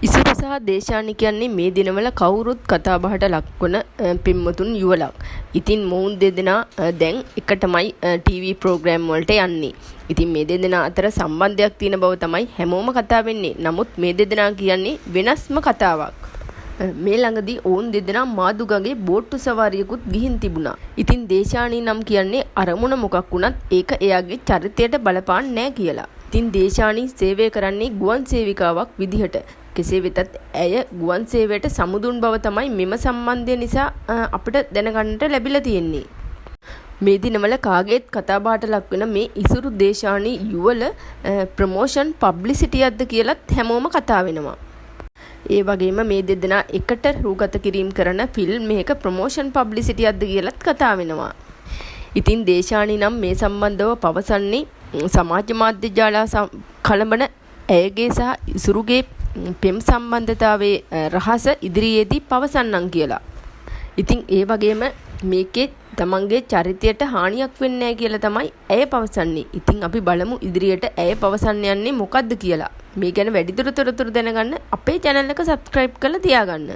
ඉසුරු සහ දේශානි කියන්නේ මේ දිනවල කවුරුත් කතා බහට ලක්වන පින්වතුන් යුවලක්. ඉතින් මොවුන් දෙදෙනා දැන් එකටමයි ටීවී ප්‍රෝග්‍රෑම් වලට යන්නේ. ඉතින් මේ දෙදෙනා අතර සම්බන්ධයක් තියෙන බව තමයි හැමෝම කතා වෙන්නේ. නමුත් මේ දෙදෙනා කියන්නේ වෙනස්ම කතාවක්. මේ ළඟදී ඔවුන් දෙදෙනා මාදුගගේ බෝට්ටු සවාරියකුත් ගිහින් තිබුණා. ඉතින් දේශානි නම් කියන්නේ අරමුණ මොකක් වුණත් ඒක එයාගේ චරිතයට බලපාන්නේ නැහැ කියලා. ඉතින් දේශානි සේවය කරන්නේ ගුවන් සේවිකාවක් විදිහට. කෙසේ වෙතත් ඇය ගුවන් සේවයට සමුදුන් බව තමයි මෙම සම්බන්ධය නිසා අපිට දැනගන්නට ලැබිලා තියෙන්නේ. මේ දිනවල කාගේත් කතාබහට ලක්වෙන මේ ඉසුරු දේශානි යුවල ප්‍රොමෝෂන් පබ්ලිසිටියක්ද කියලත් හැමෝම කතා වෙනවා. ඒ වගේම මේ දෙදෙනා එකට රූගත කිරීම කරන ෆිල්ම් එකක ප්‍රොමෝෂන් පබ්ලිසිටියක්ද කියලත් කතා වෙනවා. ඉතින් දේශානි නම් මේ සම්බන්ධව පවසන්නේ සමාජ මාධ්‍ය ජාලා කලබන ඇයගේ සහ ඉසුරුගේ පෙම් සම්බන්ධතාවයේ රහස ඉදිරියේදී පවසන්නම් කියලා. ඉතින් ඒ වගේම මේකේ තමන්ගේ චරිතයට හානියක් වෙන්නේ නැහැ කියලා තමයි ඇය පවසන්නේ. ඉතින් අපි බලමු ඉදිරියට ඇය පවසන්න යන්නේ මොකද්ද කියලා. මේ ගැන වැඩිදුර තොරතුරු දැනගන්න අපේ channel එක subscribe කරලා තියාගන්න.